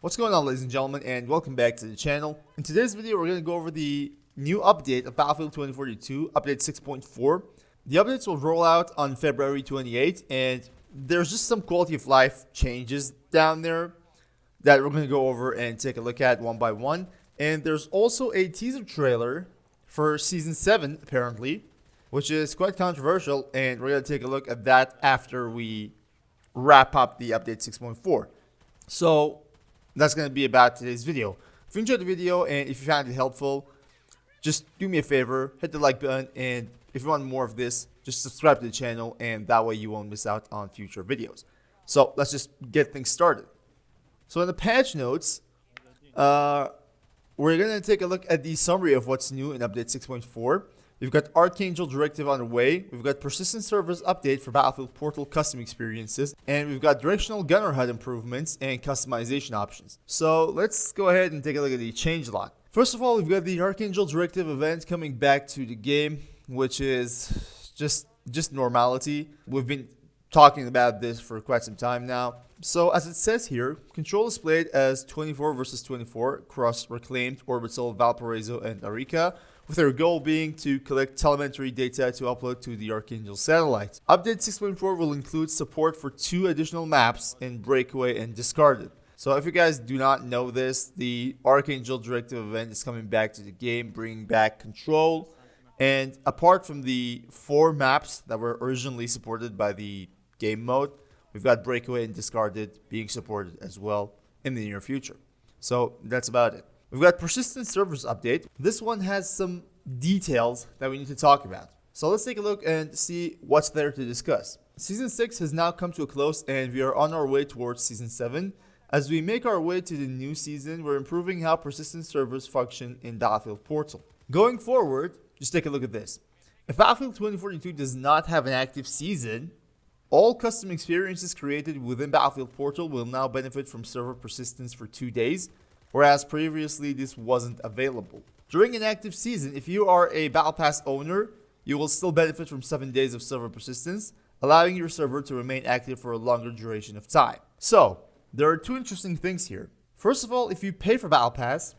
What's going on, ladies and gentlemen, and welcome back to the channel. In today's video, we're going to go over the new update of Battlefield 2042, update 6.4. The updates will roll out on February 28th, and there's just some quality of life changes down there that we're going to go over and take a look at one by one. And there's also a teaser trailer for Season 7, apparently, which is quite controversial, and we're going to take a look at that after we wrap up the update 6.4. So that's going to be about today's video. If you enjoyed the video and if you found it helpful, just do me a favor, hit the like button, and if you want more of this, just subscribe to the channel, and that way you won't miss out on future videos. So let's just get things started. So in the patch notes, we're going to take a look at the summary of what's new in update 6.4. We've got Archangel Directive on the way, we've got Persistent Servers Update for Battlefield Portal custom experiences, and we've got Directional HUD Improvements and customization options. So let's go ahead and take a look at the changelog. First of all, we've got the Archangel Directive event coming back to the game, which is just normality. We've been talking about this for quite some time now. So as it says here, control is played as 24 versus 24 across Reclaimed, Orbital, Valparaiso, and Arica, with their goal being to collect telemetry data to upload to the Archangel satellite. Update 6.4 will include support for 2 additional maps in Breakaway and Discarded. So if you guys do not know this, the Archangel Directive event is coming back to the game, bringing back control. And apart from the 4 maps that were originally supported by the game mode, we've got Breakaway and Discarded being supported as well in the near future. So that's about it. We've got Persistent Servers Update. This one has some details that we need to talk about. So let's take a look and see what's there to discuss. Season 6 has now come to a close, and we are on our way towards Season 7. As we make our way to the new season, we're improving how persistent servers function in Battlefield Portal. Going forward, just take a look at this. If Battlefield 2042 does not have an active season, all custom experiences created within Battlefield Portal will now benefit from server persistence for 2 days, whereas previously this wasn't available. During an active season, if you are a Battle Pass owner, you will still benefit from 7 days of server persistence, allowing your server to remain active for a longer duration of time. So, there are 2 interesting things here. First of all, if you pay for Battle Pass,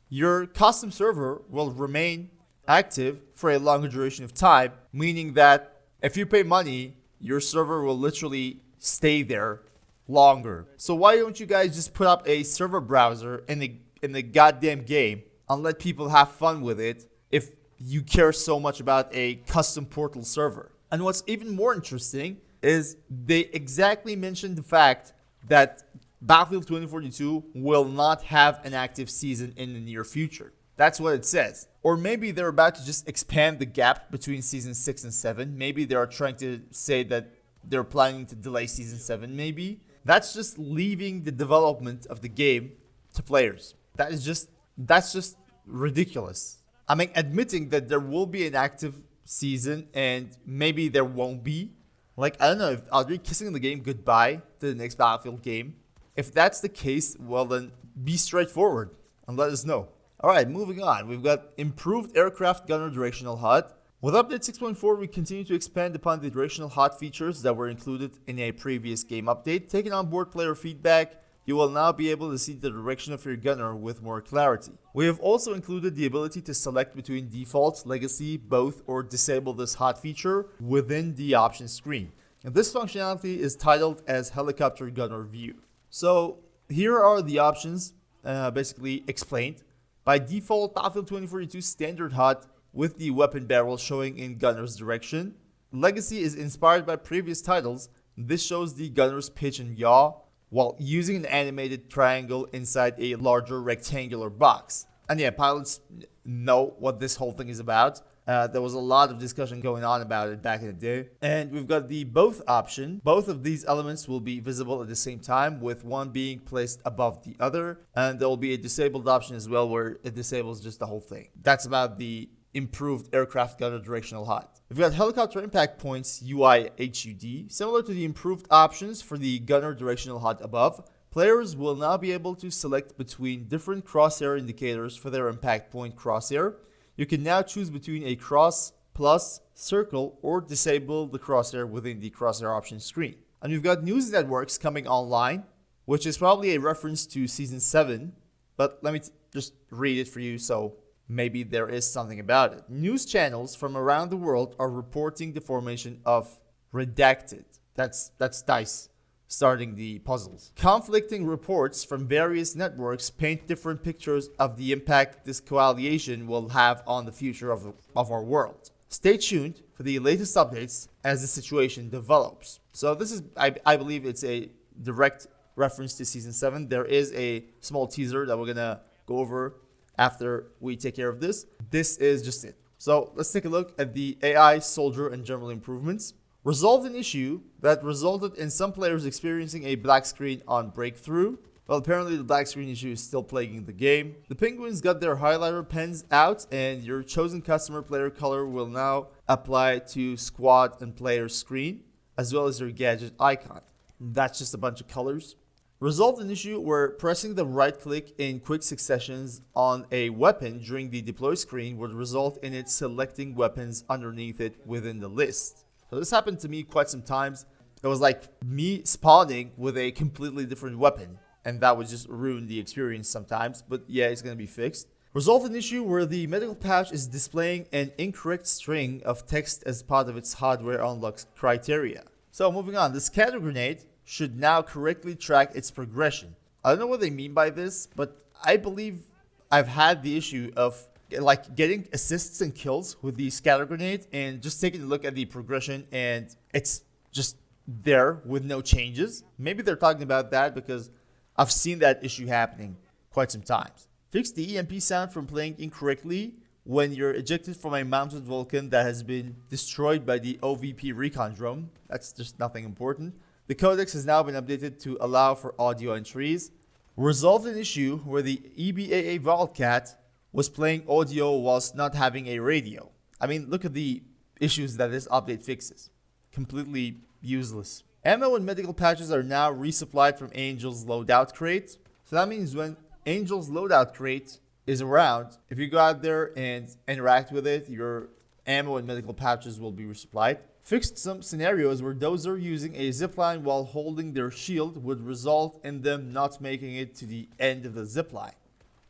your custom server will remain active for a longer duration of time, meaning that if you pay money, your server will literally stay there longer. So why don't you guys just put up a server browser in the goddamn game and let people have fun with it if you care so much about a custom Portal server? And what's even more interesting is they exactly mentioned the fact that Battlefield 2042 will not have an active season in the near future. That's what it says. Or maybe they're about to just expand the gap between Season 6 and 7. Maybe they are trying to say that they're planning to delay Season 7 maybe. That's just leaving the development of the game to players. That's just ridiculous. I mean, admitting that there will be an active season and maybe there won't be. Like, I don't know, are they kissing the game goodbye to the next Battlefield game? If that's the case, well then, be straightforward and let us know. Alright, moving on. We've got improved aircraft gunner directional HUD. With update 6.4, we continue to expand upon the directional HUD features that were included in a previous game update. Taking on board player feedback, you will now be able to see the direction of your gunner with more clarity. We have also included the ability to select between default, legacy, both, or disable this HUD feature within the options screen. And this functionality is titled as Helicopter Gunner View. So here are the options basically explained. By default, Battlefield 2042 standard HUD with the weapon barrel showing in gunner's direction. Legacy is inspired by previous titles. This shows the gunner's pitch and yaw while using an animated triangle inside a larger rectangular box. And yeah, pilots know what this whole thing is about. There was a lot of discussion going on about it back in the day. And we've got the both option. Both of these elements will be visible at the same time, with one being placed above the other. And there will be a disabled option as well, where it disables just the whole thing. That's about the improved aircraft gunner directional HUD. We've got helicopter impact points UI HUD. Similar to the improved options for the gunner directional HUD above, players will now be able to select between different crosshair indicators for their impact point crosshair. You can now choose between a cross, plus, circle, or disable the crosshair within the crosshair options screen. And we've got news networks coming online which is probably a reference to Season 7, but let me just read it for you so maybe there is something about it. News channels from around the world are reporting the formation of Redacted. That's DICE starting the puzzles. Conflicting reports from various networks paint different pictures of the impact this coalition will have on the future of our world. Stay tuned for the latest updates as the situation develops. So this is, I believe it's a direct reference to Season 7. There is a small teaser that we're going to go over after we take care of this. This is just it. So let's take a look at the AI, soldier, and general improvements. Resolved an issue that resulted in some players experiencing a black screen on breakthrough. Well, apparently the black screen issue is still plaguing the game. The penguins got their highlighter pens out, and your chosen customer player color will now apply to squad and player screen, as well as your gadget icon. That's just a bunch of colors. Resolved an issue where pressing the right click in quick successions on a weapon during the deploy screen would result in it selecting weapons underneath it within the list. So this happened to me quite some times. It was like me spawning with a completely different weapon, and that would just ruin the experience sometimes, but yeah, it's going to be fixed. Resolved an issue where the medical pouch is displaying an incorrect string of text as part of its hardware unlock criteria. So moving on, the scatter grenade should now correctly track its progression. I don't know what they mean by this, but I believe I've had the issue of like getting assists and kills with the scatter grenade and just taking a look at the progression and it's just there with no changes. Maybe they're talking about that because I've seen that issue happening quite some times. Fix the EMP sound from playing incorrectly when you're ejected from a mounted Vulcan that has been destroyed by the OVP recon drone. That's just nothing important. The codex has now been updated to allow for audio entries. Resolved an issue where the EBAA Wildcat was playing audio whilst not having a radio. I mean, look at the issues that this update fixes. Completely useless. Ammo and medical patches are now resupplied from Angel's loadout crate. So that means when Angel's loadout crate is around, if you go out there and interact with it, your ammo and medical patches will be resupplied. Fixed some scenarios where Dozer using a zipline while holding their shield would result in them not making it to the end of the zipline.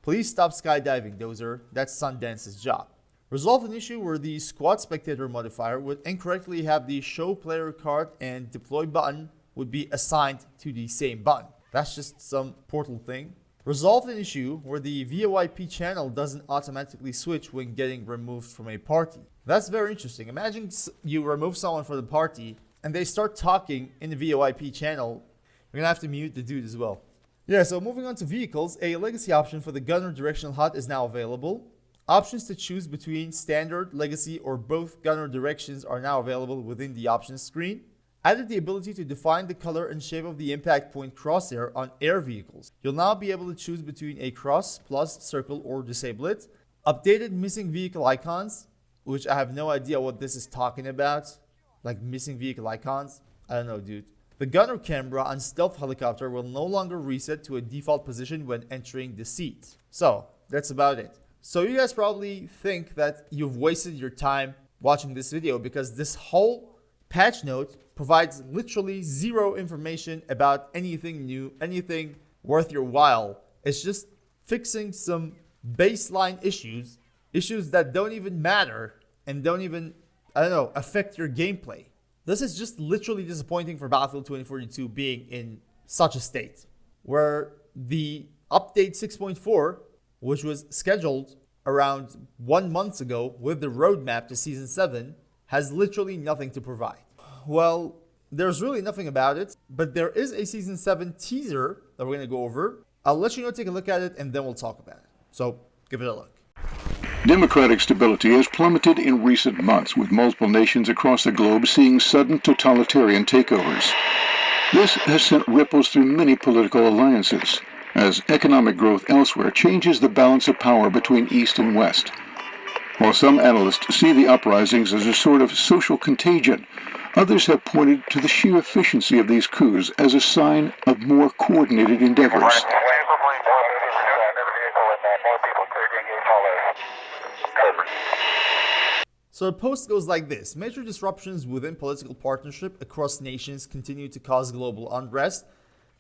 Please stop skydiving, Dozer. That's Sundance's job. Resolved an issue where the squad spectator modifier would incorrectly have the show player card and deploy button would be assigned to the same button. That's just some portal thing. Resolved an issue where the VoIP channel doesn't automatically switch when getting removed from a party. That's very interesting. Imagine you remove someone from the party and they start talking in the VoIP channel. You're gonna have to mute the dude as well. Yeah, so moving on to vehicles, a legacy option for the gunner directional HUD is now available. Options to choose between standard, legacy, or both gunner directions are now available within the options screen. Added the ability to define the color and shape of the impact point crosshair on air vehicles. You'll now be able to choose between a cross, plus, circle, or disable it. Updated missing vehicle icons, which I have no idea what this is talking about. Like missing vehicle icons? I don't know, dude. The gunner camera on stealth helicopter will no longer reset to a default position when entering the seat. So, that's about it. So you guys probably think that you've wasted your time watching this video because this whole patch note provides literally zero information about anything new, anything worth your while. It's just fixing some baseline issues that don't even matter and don't even, affect your gameplay. This is just literally disappointing for Battlefield 2042 being in such a state where the update 6.4, which was scheduled around 1 month ago with the roadmap to Season 7, has literally nothing to provide. Well, there's really nothing about it, but there is a Season 7 teaser that we're going to go over. I'll let you know, take a look at it, and then we'll talk about it. So, give it a look. Democratic stability has plummeted in recent months, with multiple nations across the globe seeing sudden totalitarian takeovers. This has sent ripples through many political alliances, as economic growth elsewhere changes the balance of power between East and West. While some analysts see the uprisings as a sort of social contagion, others have pointed to the sheer efficiency of these coups as a sign of more coordinated endeavors. So the post goes like this. Major disruptions within political partnership across nations continue to cause global unrest.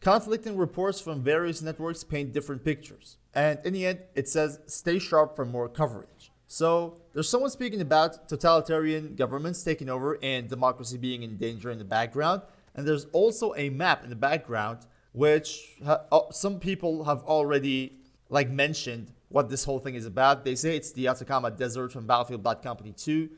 Conflicting reports from various networks paint different pictures. And in the end, it says stay sharp for more coverage. So there's someone speaking about totalitarian governments taking over and democracy being in danger in the background. And there's also a map in the background, which some people have already mentioned what this whole thing is about. They say it's the Atacama Desert from Battlefield Bad Company 2.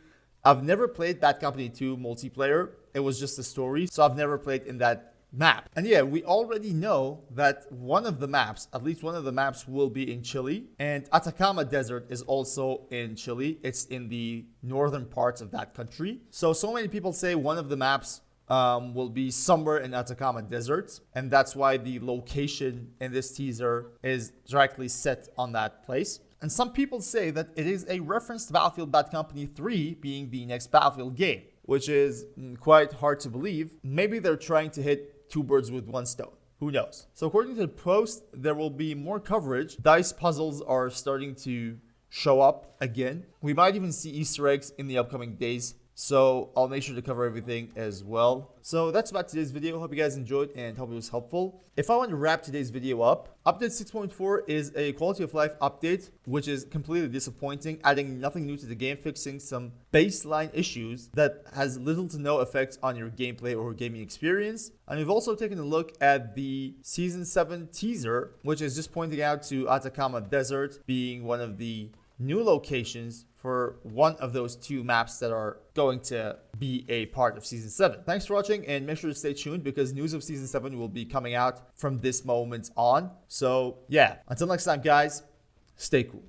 I've never played Bad Company 2 multiplayer. It was just a story, so I've never played in that map. And yeah, we already know that one of the maps, at least one of the maps, will be in Chile. And Atacama Desert is also in Chile. It's in the northern parts of that country. So many people say one of the maps will be somewhere in Atacama Desert, and that's why the location in this teaser is directly set on that place. And some people say that it is a reference to Battlefield Bad Company 3 being the next Battlefield game, which is quite hard to believe. Maybe they're trying to hit two birds with one stone. Who knows? So according to the post, there will be more coverage. Dice puzzles are starting to show up again. We might even see Easter eggs in the upcoming days. So I'll make sure to cover everything as well. So that's about today's video. Hope you guys enjoyed and hope it was helpful. If I want to wrap today's video up, update 6.4 is a quality of life update, which is completely disappointing, adding nothing new to the game, fixing some baseline issues that has little to no effect on your gameplay or gaming experience. And we've also taken a look at the Season 7 teaser, which is just pointing out to Atacama Desert being one of the new locations for one of those two maps that are going to be a part of Season 7. Thanks for watching, and make sure to stay tuned because news of Season 7 will be coming out from this moment on. So yeah, until next time guys, stay cool.